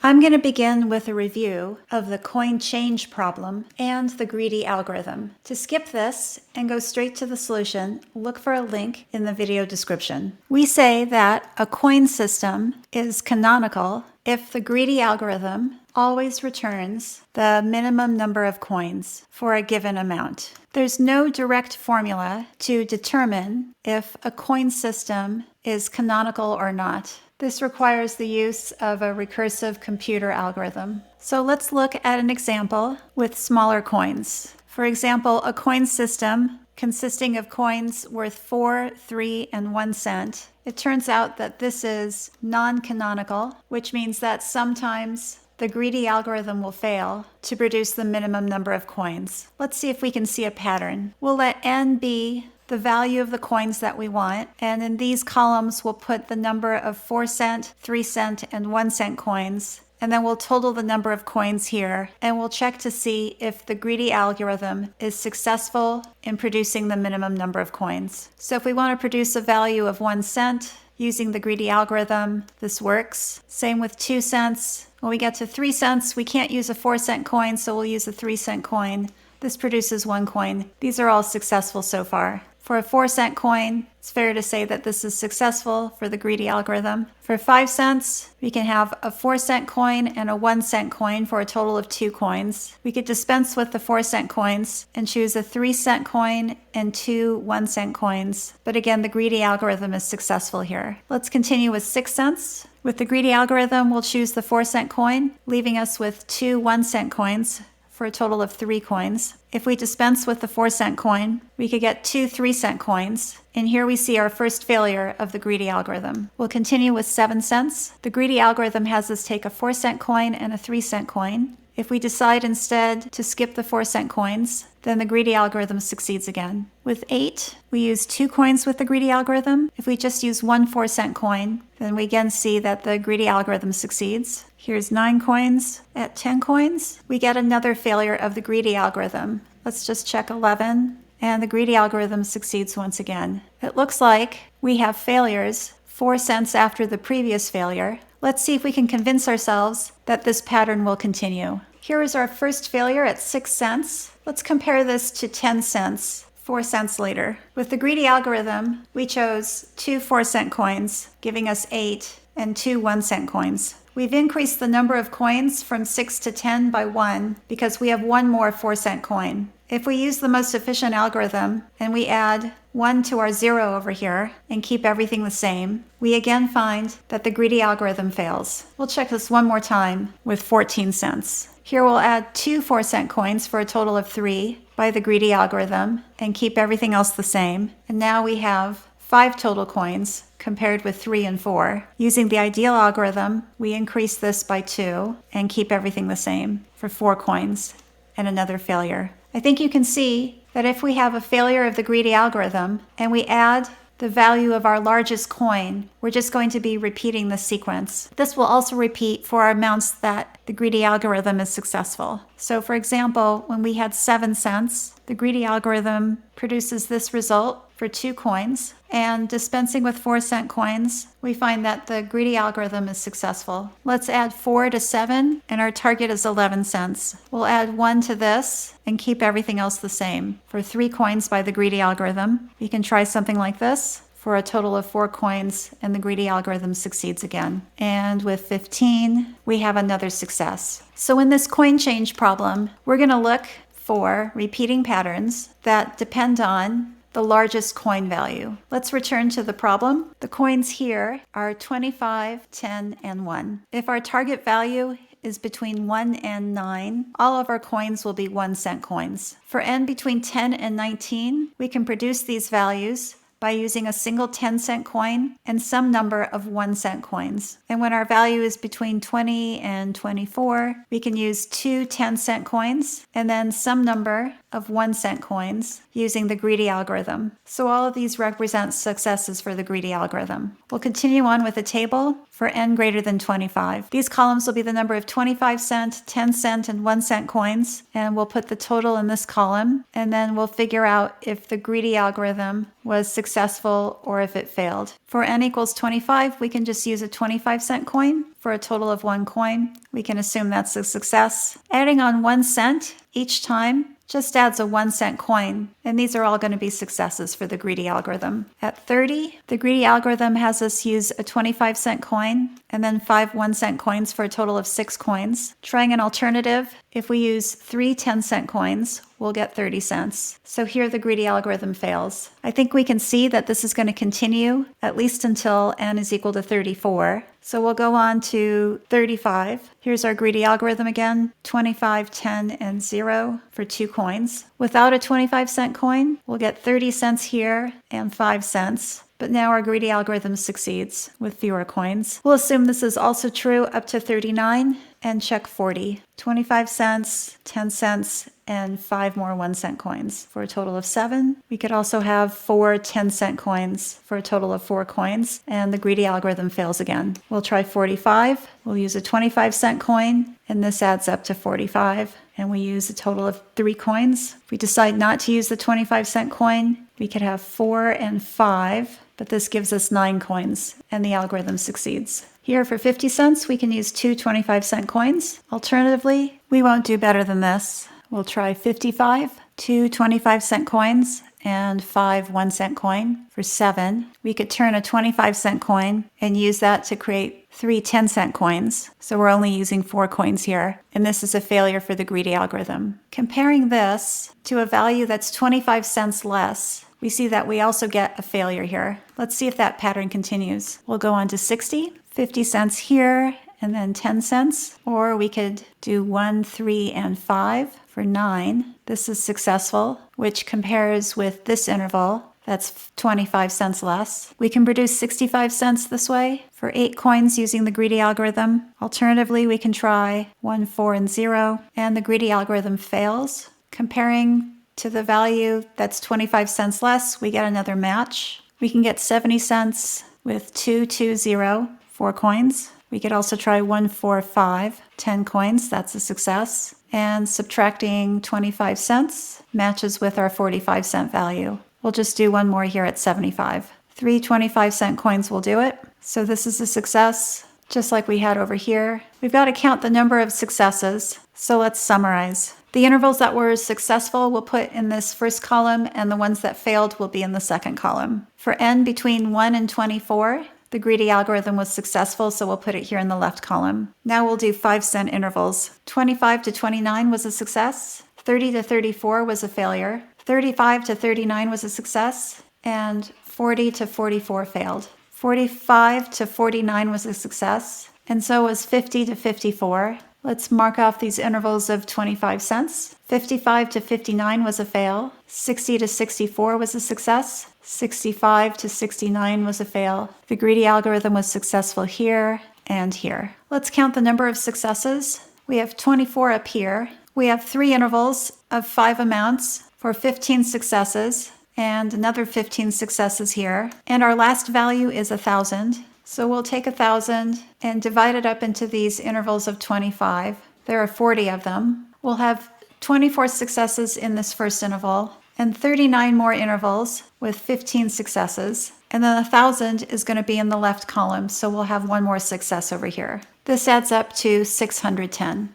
I'm going to begin with a review of the coin change problem and the greedy algorithm. To skip this and go straight to the solution, look for a link in the video description. We say that a coin system is canonical if the greedy algorithm always returns the minimum number of coins for a given amount. There's no direct formula to determine if a coin system is canonical or not. This requires the use of a recursive computer algorithm. So let's look at an example with smaller coins. For example, a coin system consisting of coins worth 4, 3, and 1 cent. It turns out that this is non-canonical, which means that sometimes the greedy algorithm will fail to produce the minimum number of coins. Let's see if we can see a pattern. We'll let n be the value of the coins that we want, and in these columns we'll put the number of 4 cent, 3 cent, and 1 cent coins, and then we'll total the number of coins here, and we'll check to see if the greedy algorithm is successful in producing the minimum number of coins. So if we want to produce a value of 1 cent using the greedy algorithm, this works. Same with 2 cents. When we get to 3 cents, we can't use a 4 cent coin, so we'll use a 3 cent coin. This produces 1 coin. These are all successful so far. For a 4 cent coin, it's fair to say that this is successful for the greedy algorithm. For 5 cents, we can have a 4 cent coin and a 1 cent coin for a total of 2 coins. We could dispense with the 4 cent coins and choose a 3 cent coin and 2 1 cent coins. But again, the greedy algorithm is successful here. Let's continue with 6 cents. With the greedy algorithm, we'll choose the 4 cent coin, leaving us with 2 1 cent coins for a total of 3 coins. If we dispense with the 4 cent coin, we could get 2 3 cent coins. And here we see our first failure of the greedy algorithm. We'll continue with 7 cents. The greedy algorithm has us take a 4 cent coin and a 3 cent coin. If we decide instead to skip the 4 cent coins, then the greedy algorithm succeeds again. With 8, we use 2 coins with the greedy algorithm. If we just use 1 4 cent coin, then we again see that the greedy algorithm succeeds. Here's 9 coins. At 10 coins, we get another failure of the greedy algorithm. Let's just check 11, and the greedy algorithm succeeds once again. It looks like we have failures 4 cents after the previous failure. Let's see if we can convince ourselves that this pattern will continue. Here is our first failure at 6 cents. Let's compare this to 10 cents, 4 cents later. With the greedy algorithm, we chose 2 4 cent coins, giving us 8, and 2 1 cent coins. We've increased the number of coins from 6 to 10 by 1 because we have 1 more 4 cent coin. If we use the most efficient algorithm and we add 1 to our 0 over here and keep everything the same, we again find that the greedy algorithm fails. We'll check this one more time with 14 cents. Here we'll add 2 4 cent coins for a total of 3 by the greedy algorithm and keep everything else the same. And now we have 5 total coins compared with 3 and 4. Using the ideal algorithm, we increase this by 2 and keep everything the same for 4 coins and another failure. I think you can see that if we have a failure of the greedy algorithm and we add the value of our largest coin, we're just going to be repeating the sequence. This will also repeat for our amounts that the greedy algorithm is successful. So for example, when we had 7 cents, the greedy algorithm produces this result for 2 coins, and dispensing with 4 cent coins, we find that the greedy algorithm is successful. Let's add 4 to 7, and our target is 11 cents. We'll add 1 to this and keep everything else the same. For 3 coins by the greedy algorithm, we can try something like this for a total of 4 coins, and the greedy algorithm succeeds again. And with 15, we have another success. So in this coin change problem, we're going to look for repeating patterns that depend on the largest coin value. Let's return to the problem. The coins here are 25, 10, and 1. If our target value is between 1 and 9, all of our coins will be 1 cent coins. For n between 10 and 19, we can produce these values by using a single 10 cent coin and some number of 1 cent coins. And when our value is between 20 and 24, we can use 2 10 cent coins and then some number of 1-cent coins using the greedy algorithm. So all of these represent successes for the greedy algorithm. We'll continue on with a table for n greater than 25. These columns will be the number of 25-cent, 10-cent, and 1-cent coins, and we'll put the total in this column, and then we'll figure out if the greedy algorithm was successful or if it failed. For n equals 25, we can just use a 25-cent coin for a total of 1 coin. We can assume that's a success. Adding on 1 cent each time just adds a 1-cent coin, and these are all going to be successes for the greedy algorithm. At 30, the greedy algorithm has us use a 25-cent coin and then 5 1-cent coins for a total of 6 coins. Trying an alternative, if we use 3 10-cent coins, we'll get 30 cents. So here the greedy algorithm fails. I think we can see that this is going to continue at least until n is equal to 34. So we'll go on to 35. Here's our greedy algorithm again, 25, 10, and 0 for 2 coins. Without a 25-cent coin, we'll get 30 cents here and 5 cents. But now our greedy algorithm succeeds with fewer coins. We'll assume this is also true up to 39 and check 40. 25 cents, 10 cents, and 5 more 1-cent coins for a total of 7. We could also have 4 10-cent coins for a total of 4 coins, and the greedy algorithm fails again. We'll try 45. We'll use a 25-cent coin, and this adds up to 45. And we use a total of 3 coins. If we decide not to use the 25-cent coin, we could have 4 and 5, but this gives us 9 coins, and the algorithm succeeds. Here for 50 cents, we can use 2 25-cent coins. Alternatively, we won't do better than this. We'll try 55, 2 25-cent coins, and 5 1-cent coin for 7. We could turn a 25-cent coin and use that to create 3 10-cent coins. So we're only using 4 coins here, and this is a failure for the greedy algorithm. Comparing this to a value that's 25 cents less, we see that we also get a failure here. Let's see if that pattern continues. We'll go on to 60, 50 cents here, and then 10 cents. Or we could do 1, 3, and 5 for 9. This is successful, which compares with this interval. That's 25 cents less. We can produce 65 cents this way for 8 coins using the greedy algorithm. Alternatively, we can try 1, 4, and 0, and the greedy algorithm fails. Comparing to the value that's 25 cents less, we get another match. We can get 70 cents with 2, 2, 0, 4 coins. We could also try 1, 4, 5, 10 coins. That's a success. And subtracting 25 cents matches with our 45-cent value. We'll just do one more here at 75. 3 25-cent coins will do it. So this is a success, just like we had over here. We've got to count the number of successes. So let's summarize. The intervals that were successful we'll put in this first column, and the ones that failed will be in the second column. For n between 1 and 24, the greedy algorithm was successful, so we'll put it here in the left column. Now we'll do 5-cent intervals. 25 to 29 was a success. 30 to 34 was a failure. 35 to 39 was a success. And 40 to 44 failed. 45 to 49 was a success. And so was 50 to 54. Let's mark off these intervals of 25 cents. 55 to 59 was a fail. 60 to 64 was a success. 65 to 69 was a fail. The greedy algorithm was successful here and here. Let's count the number of successes. We have 24 up here. We have 3 intervals of 5 amounts for 15 successes and another 15 successes here. And our last value is 1,000. So we'll take 1,000 and divide it up into these intervals of 25. There are 40 of them. We'll have 24 successes in this first interval and 39 more intervals with 15 successes. And then 1,000 is going to be in the left column, so we'll have one more success over here. This adds up to 610.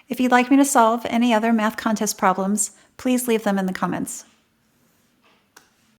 If you'd like me to solve any other math contest problems, please leave them in the comments.